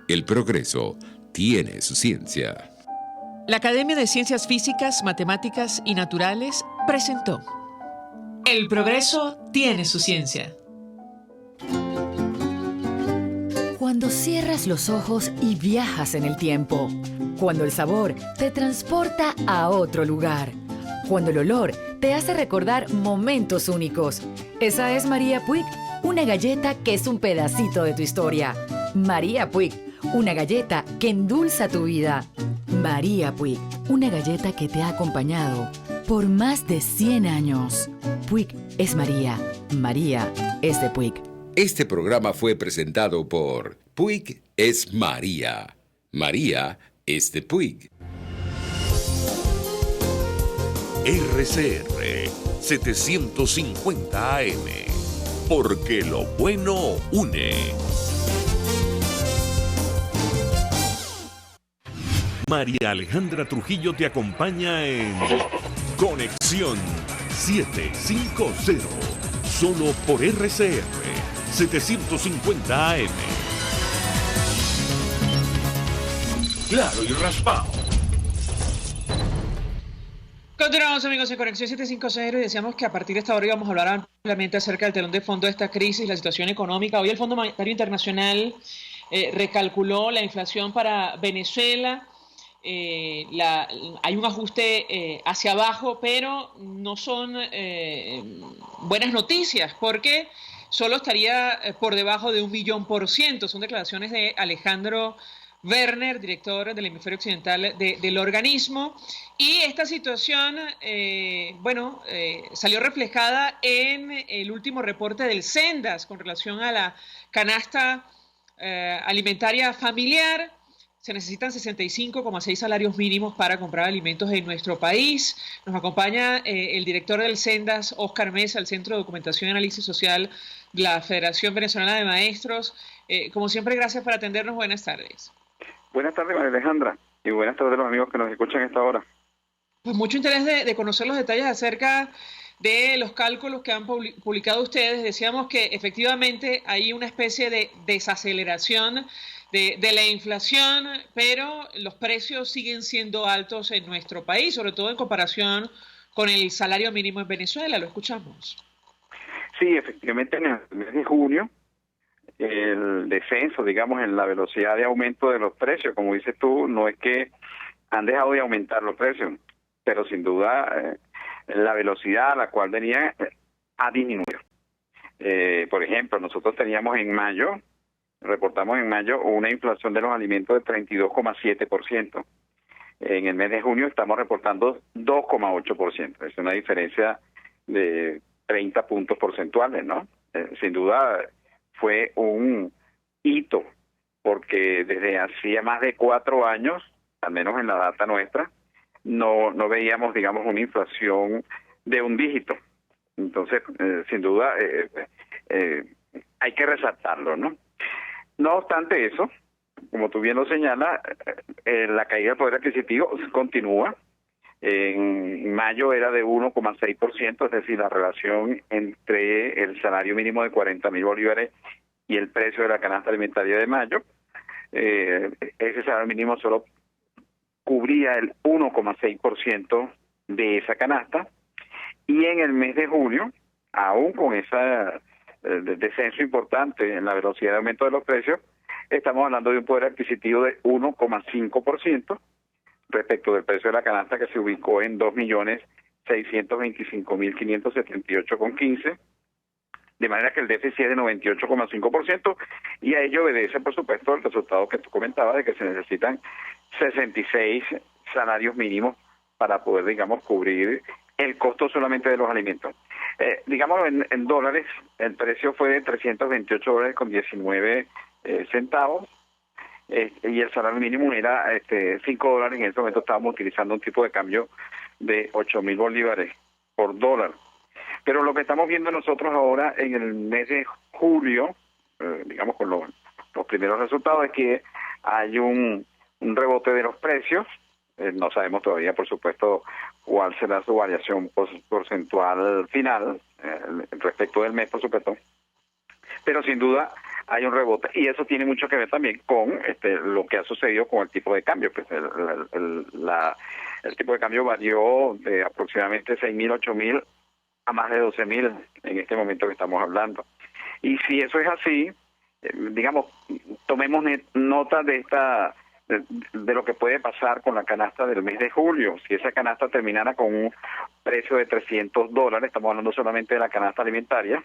El progreso tiene su ciencia. La Academia de Ciencias Físicas, Matemáticas y Naturales presentó El progreso tiene su ciencia. Cuando cierras los ojos y viajas en el tiempo. Cuando el sabor te transporta a otro lugar. Cuando el olor te hace recordar momentos únicos. Esa es María Puig, una galleta que es un pedacito de tu historia. María Puig, una galleta que endulza tu vida. María Puig, una galleta que te ha acompañado por más de 100 años. Puig es María. María es de Puig. Este programa fue presentado por Puig es María. María es de Puig. RCR 750 AM, porque lo bueno une. María Alejandra Trujillo te acompaña en Conexión 750, solo por RCR 750 AM. Claro y raspado. Continuamos, amigos, en Conexión 750 y decíamos que a partir de esta hora íbamos a hablar ampliamente acerca del telón de fondo de esta crisis, la situación económica. Hoy el Fondo Monetario Internacional recalculó la inflación para Venezuela. Hay un ajuste hacia abajo, pero no son buenas noticias porque solo estaría por debajo de 1.000.000%. Son declaraciones de Alejandro Werner, director del hemisferio occidental del organismo, y esta situación salió reflejada en el último reporte del Sendas con relación a la canasta alimentaria familiar. Se necesitan 65,6 salarios mínimos para comprar alimentos en nuestro país. Nos acompaña el director del Sendas, Óscar Mesa, el Centro de Documentación y Análisis Social la Federación Venezolana de Maestros. Como siempre, gracias por atendernos. Buenas tardes. Buenas tardes, María Alejandra, y buenas tardes a los amigos que nos escuchan a esta hora. Pues mucho interés de conocer los detalles acerca de los cálculos que han publicado ustedes. Decíamos que efectivamente hay una especie de desaceleración de la inflación, pero los precios siguen siendo altos en nuestro país, sobre todo en comparación con el salario mínimo en Venezuela. Lo escuchamos. Sí, efectivamente, en el mes de junio, el descenso, digamos, en la velocidad de aumento de los precios, como dices tú, no es que han dejado de aumentar los precios, pero sin duda la velocidad a la cual venía ha disminuido. Por ejemplo, nosotros teníamos reportamos en mayo una inflación de los alimentos de 32,7%. En el mes de junio estamos reportando 2,8%. Es una diferencia de 30 puntos porcentuales, ¿no? Sin duda fue un hito, porque desde hacía más de 4 años, al menos en la data nuestra, no veíamos, digamos, una inflación de un dígito. Entonces, sin duda, hay que resaltarlo, ¿no? No obstante eso, como tú bien lo señalas, la caída del poder adquisitivo continúa. En mayo era de 1,6%, es decir, la relación entre el salario mínimo de 40.000 bolívares y el precio de la canasta alimentaria de mayo. Ese salario mínimo solo cubría el 1,6% de esa canasta, y en el mes de julio, aún con ese descenso importante en la velocidad de aumento de los precios, estamos hablando de un poder adquisitivo de 1,5% respecto del precio de la canasta, que se ubicó en 2.625.578,15, de manera que el déficit es de 98,5%, y a ello obedece, por supuesto, el resultado que tú comentabas de que se necesitan 66 salarios mínimos para poder, digamos, cubrir el costo solamente de los alimentos. Digámoslo en dólares, el precio fue de $328.19, y el salario mínimo era $5. En ese momento estábamos utilizando un tipo de cambio de 8.000 bolívares por dólar. Pero lo que estamos viendo nosotros ahora en el mes de julio, digamos con los primeros resultados, es que hay un rebote de los precios. No sabemos todavía, por supuesto, cuál será su variación porcentual final respecto del mes, por supuesto. Pero sin duda hay un rebote, y eso tiene mucho que ver también con lo que ha sucedido con el tipo de cambio. Pues el tipo de cambio varió de aproximadamente 6.000, 8.000 a más de 12.000 en este momento que estamos hablando. Y si eso es así, digamos, tomemos nota de lo que puede pasar con la canasta del mes de julio. Si esa canasta terminara con un precio de $300, estamos hablando solamente de la canasta alimentaria,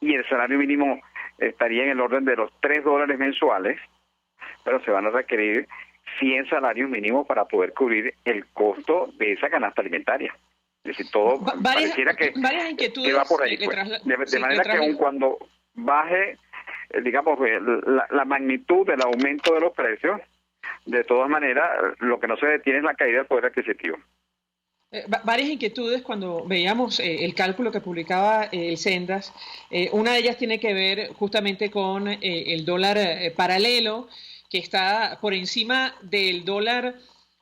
y el salario mínimo estaría en el orden de los $3 mensuales, pero se van a requerir 100 salarios mínimos para poder cubrir el costo de esa canasta alimentaria. Es decir, todo pareciera que va por ahí. De manera que aun cuando baje, digamos, la magnitud del aumento de los precios, de todas maneras, lo que no se detiene es la caída del poder adquisitivo. Varias inquietudes cuando veíamos el cálculo que publicaba el Sendas. Una de ellas tiene que ver justamente con el dólar paralelo, que está por encima del dólar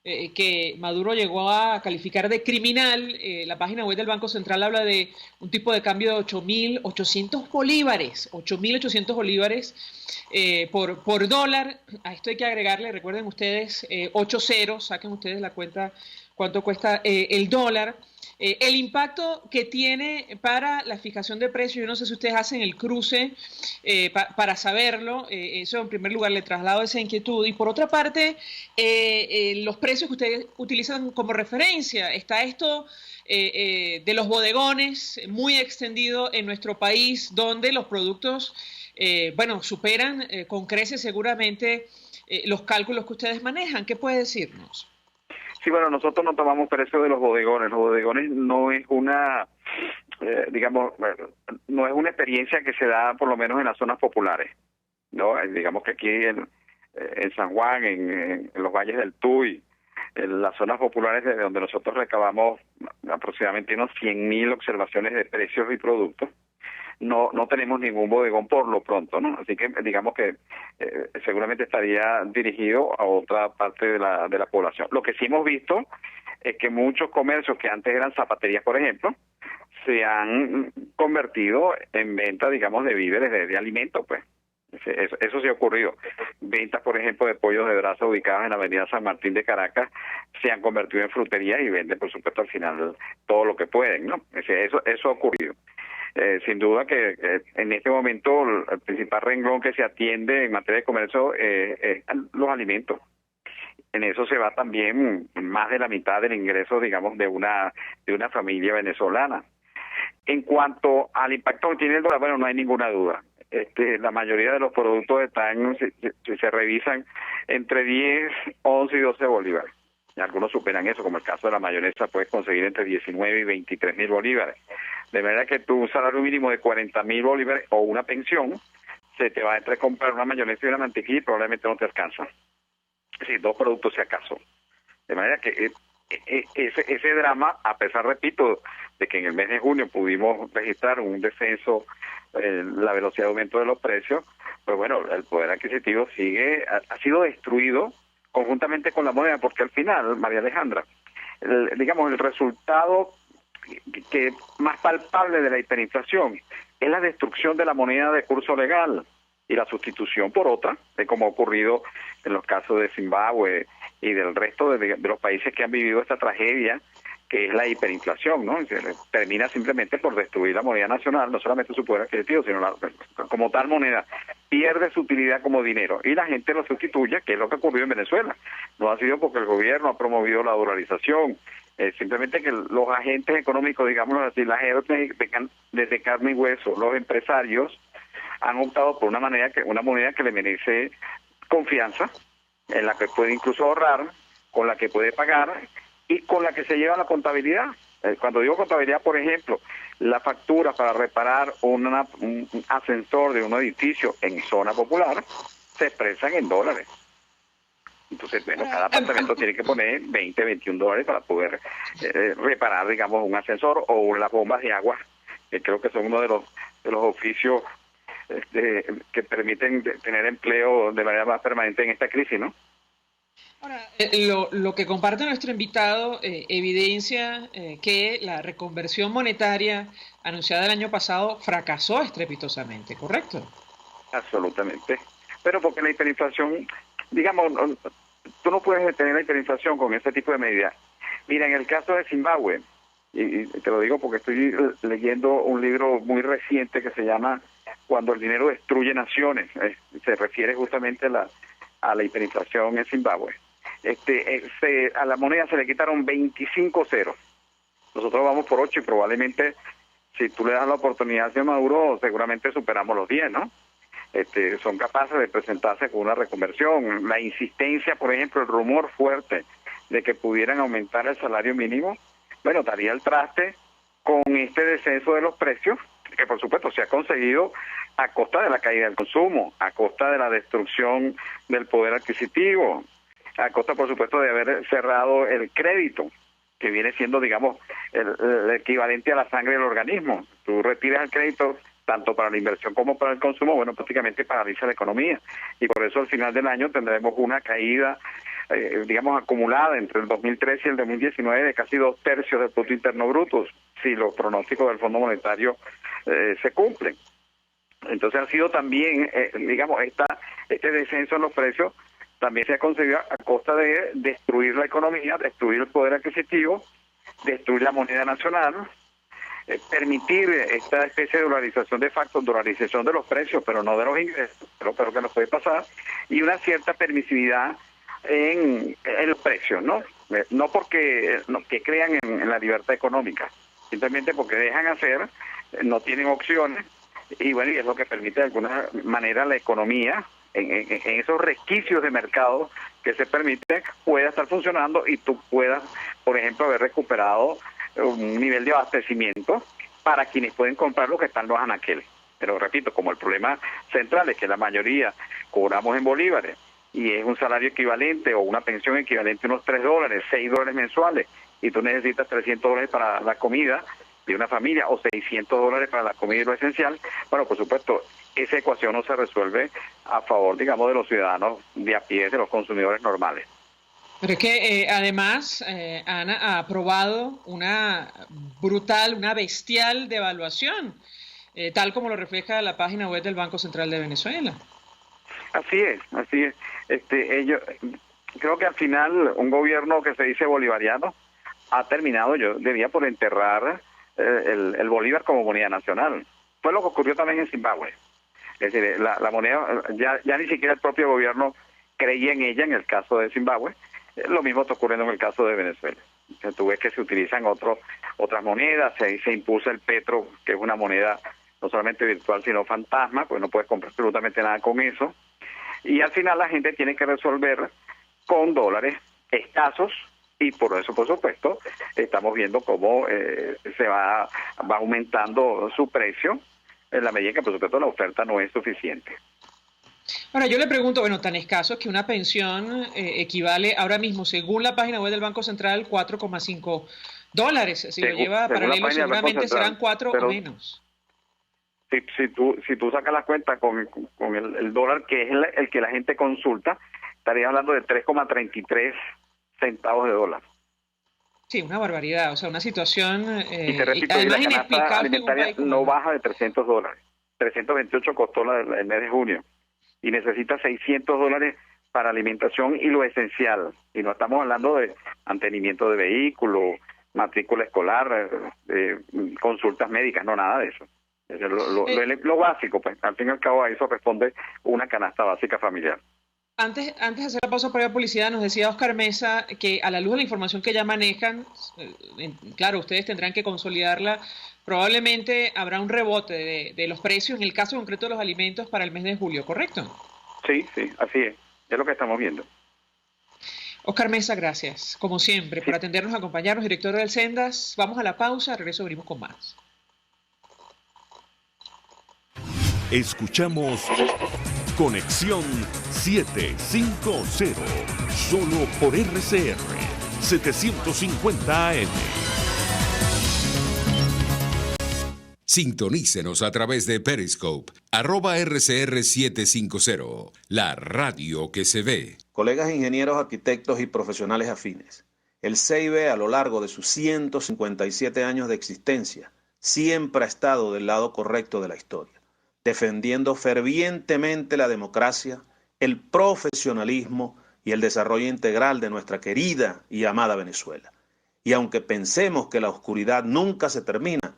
que Maduro llegó a calificar de criminal. La página web del Banco Central habla de un tipo de cambio de 8.800 bolívares, 8.800 bolívares por dólar. A esto hay que agregarle, recuerden ustedes, 8 ceros, saquen ustedes la cuenta cuánto cuesta el dólar. El impacto que tiene para la fijación de precios, yo no sé si ustedes hacen el cruce para saberlo. Eso en primer lugar le traslado esa inquietud. Y por otra parte, los precios que ustedes utilizan como referencia. Está esto de los bodegones muy extendido en nuestro país, donde los productos superan con creces seguramente los cálculos que ustedes manejan. ¿Qué puede decirnos? Sí, bueno, nosotros no tomamos precio de los bodegones. Los bodegones no es una, no es una experiencia que se da por lo menos en las zonas populares, ¿no? Digamos que aquí en San Juan, en los valles del Tuy, en las zonas populares de donde nosotros recabamos aproximadamente unos 100.000 observaciones de precios y productos, no tenemos ningún bodegón por lo pronto, ¿no? Así que digamos que seguramente estaría dirigido a otra parte de la población. Lo que sí hemos visto es que muchos comercios que antes eran zapaterías, por ejemplo, se han convertido en venta, digamos, de víveres, de alimentos, pues. Eso sí ha ocurrido. Ventas, por ejemplo, de pollos de brasa ubicados en la avenida San Martín de Caracas se han convertido en frutería y venden, por supuesto, al final todo lo que pueden, ¿no? Eso ha ocurrido. Sin duda que en este momento el principal renglón que se atiende en materia de comercio es los alimentos. En eso se va también más de la mitad del ingreso, digamos, de una familia venezolana. En cuanto al impacto que tiene el dólar, bueno, no hay ninguna duda. La mayoría de los productos están, si se revisan, entre 10, 11 y 12 bolívares. Y algunos superan eso, como el caso de la mayonesa, puedes conseguir entre 19 y 23 mil bolívares. De manera que tu salario mínimo de 40 mil bolívares o una pensión, se te va entre comprar una mayonesa y una mantequilla y probablemente no te alcanza. Es decir, 2 productos si acaso. De manera que ese drama, a pesar, repito, de que en el mes de junio pudimos registrar un descenso en la velocidad de aumento de los precios, pues bueno, el poder adquisitivo ha sido destruido conjuntamente con la moneda, porque al final, María Alejandra, el resultado que más palpable de la hiperinflación es la destrucción de la moneda de curso legal y la sustitución por otra, de como ha ocurrido en los casos de Zimbabue y del resto de los países que han vivido esta tragedia, que es la hiperinflación, ¿no? Termina simplemente por destruir la moneda nacional, no solamente su poder adquisitivo, sino como tal moneda pierde su utilidad como dinero y la gente lo sustituye, que es lo que ocurrió en Venezuela. No ha sido porque el gobierno ha promovido la dolarización, simplemente que los agentes económicos, digámoslo así, las élites desde carne y hueso, los empresarios han optado por una moneda que le merece confianza, en la que puede incluso ahorrar, con la que puede pagar y con la que se lleva la contabilidad. Cuando digo contabilidad, por ejemplo, la factura para reparar un ascensor de un edificio en zona popular se expresan en dólares. Entonces, bueno, cada apartamento tiene que poner 20, 21 dólares para poder reparar, digamos, un ascensor o las bombas de agua, que creo que son uno de los oficios que permiten tener empleo de manera más permanente en esta crisis, ¿no? Ahora, lo que comparte nuestro invitado evidencia que la reconversión monetaria anunciada el año pasado fracasó estrepitosamente, ¿correcto? Absolutamente. Pero porque la hiperinflación, digamos, tú no puedes detener la hiperinflación con ese tipo de medidas. Mira, en el caso de Zimbabue, y te lo digo porque estoy leyendo un libro muy reciente que se llama Cuando el dinero destruye naciones, se refiere justamente a la hiperinflación en Zimbabue. A la moneda se le quitaron 25 ceros. Nosotros vamos por 8 y probablemente, si tú le das la oportunidad a Maduro, seguramente superamos los 10, ¿no? Son capaces de presentarse con una reconversión. La insistencia, por ejemplo, el rumor fuerte de que pudieran aumentar el salario mínimo, bueno, daría el traste con este descenso de los precios, que por supuesto se ha conseguido a costa de la caída del consumo, a costa de la destrucción del poder adquisitivo, a costa, por supuesto, de haber cerrado el crédito, que viene siendo, digamos, el equivalente a la sangre del organismo. Tú retiras el crédito tanto para la inversión como para el consumo, bueno, prácticamente paraliza la economía. Y por eso al final del año tendremos una caída, digamos, acumulada entre el 2013 y el 2019 de casi 2/3 del Producto Interno Bruto, si los pronósticos del Fondo Monetario se cumplen. Entonces ha sido también, digamos, este descenso en los precios también se ha conseguido a costa de destruir la economía, destruir el poder adquisitivo, destruir la moneda nacional, permitir esta especie de dolarización de facto, dolarización de los precios, pero no de los ingresos, pero que nos puede pasar, y una cierta permisividad en los precios, ¿no? No porque que crean en la libertad económica, simplemente porque dejan hacer, no tienen opciones, y bueno, y es lo que permite de alguna manera la economía, en esos resquicios de mercado que se permite, pueda estar funcionando y tú puedas, por ejemplo, haber recuperado un nivel de abastecimiento para quienes pueden comprar lo que están los anaqueles. Pero repito, como el problema central es que la mayoría cobramos en bolívares y es un salario equivalente o una pensión equivalente a unos $3, $6 mensuales, y tú necesitas $300 para la comida, de una familia o $600 para la comida y lo esencial, bueno, por supuesto, esa ecuación no se resuelve a favor, digamos, de los ciudadanos de a pie, de los consumidores normales. Pero es que además Ana ha aprobado una brutal, una bestial devaluación, tal como lo refleja la página web del Banco Central de Venezuela. Así es. Ellos, creo que al final un gobierno que se dice bolivariano ha terminado, yo diría, por enterrar el bolívar como moneda nacional. Fue lo que ocurrió también en Zimbabue. Es decir, la moneda, ya ni siquiera el propio gobierno creía en ella en el caso de Zimbabue. Lo mismo está ocurriendo en el caso de Venezuela. O sea, tú ves que se utilizan otras monedas, se impulsa el petro, que es una moneda no solamente virtual, sino fantasma, pues no puedes comprar absolutamente nada con eso. Y al final la gente tiene que resolver con dólares escasos, y por eso, por supuesto, estamos viendo cómo se va aumentando su precio en la medida que, por supuesto, la oferta no es suficiente. Ahora, yo le pregunto, bueno, tan escaso que una pensión equivale ahora mismo, según la página web del Banco Central, $4,5. Si lo lleva paralelo, seguramente serán 4 o menos. Si tú sacas la cuenta con el dólar, que es el que la gente consulta, estaría hablando de 3,33 centavos de dólar. Sí, una barbaridad, o sea, una situación y te repito, además la canasta alimentaria no baja de $300. 328 costó el mes de junio y necesita $600 para alimentación y lo esencial. Y no estamos hablando de mantenimiento de vehículos, matrícula escolar, consultas médicas, no, nada de eso. Lo básico, pues, al fin y al cabo a eso responde una canasta básica familiar. Antes de hacer la pausa para la publicidad, nos decía Oscar Mesa que a la luz de la información que ya manejan, claro, ustedes tendrán que consolidarla, probablemente habrá un rebote de los precios, en el caso concreto de los alimentos, para el mes de julio, ¿correcto? Sí, así es lo que estamos viendo. Oscar Mesa, gracias, como siempre, por atendernos, acompañarnos, director del Sendas. Vamos a la pausa, regreso, abrimos con más. Escuchamos Conexión 750, solo por RCR 750 AM. Sintonícenos a través de Periscope, @RCR750, la radio que se ve. Colegas ingenieros, arquitectos y profesionales afines, el CIB a lo largo de sus 157 años de existencia siempre ha estado del lado correcto de la historia, defendiendo fervientemente la democracia, el profesionalismo y el desarrollo integral de nuestra querida y amada Venezuela. Y aunque pensemos que la oscuridad nunca se termina,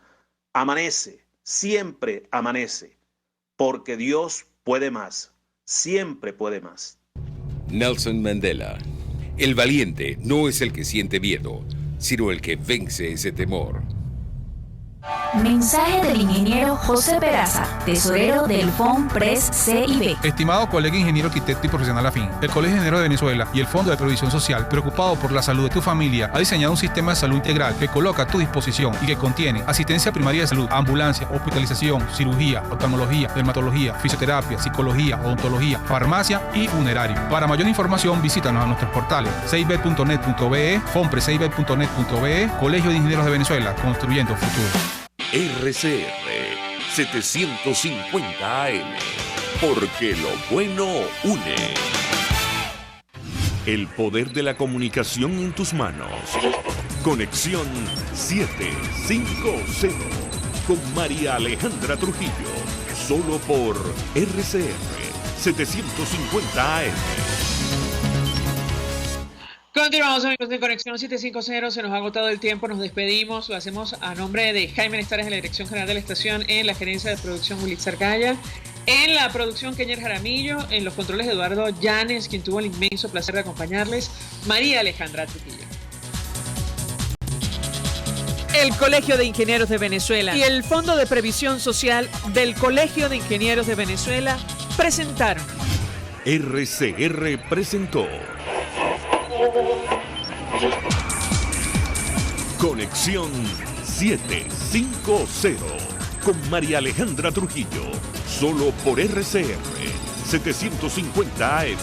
amanece, siempre amanece, porque Dios puede más, siempre puede más. Nelson Mandela: el valiente no es el que siente miedo, sino el que vence ese temor. Mensaje del ingeniero José Peraza, tesorero del FONPRES CIB. Estimado colega ingeniero, arquitecto y profesional afín, el Colegio de Ingenieros de Venezuela y el Fondo de Previsión Social, preocupado por la salud de tu familia, ha diseñado un sistema de salud integral que coloca a tu disposición y que contiene asistencia primaria de salud, ambulancia, hospitalización, cirugía, oftalmología, dermatología, fisioterapia, psicología, odontología, farmacia y funerario. Para mayor información, visítanos a nuestros portales cib.net.be, fonprescib.net.be, Colegio de Ingenieros de Venezuela, construyendo futuro. RCR 750 AM, porque lo bueno une. El poder de la comunicación en tus manos. Conexión 750 con María Alejandra Trujillo, solo por RCR 750 AM. Continuamos, amigos de Conexión 750, se nos ha agotado el tiempo, nos despedimos, lo hacemos a nombre de Jaime Nestares en la dirección general de la estación, en la gerencia de producción Wilix Arcaya, en la producción Kenyer Jaramillo, en los controles Eduardo Llanes, quien tuvo el inmenso placer de acompañarles, María Alejandra Trujillo. El Colegio de Ingenieros de Venezuela y el Fondo de Previsión Social del Colegio de Ingenieros de Venezuela presentaron. RCR presentó Conexión 750 con María Alejandra Trujillo, solo por RCR 750 AM.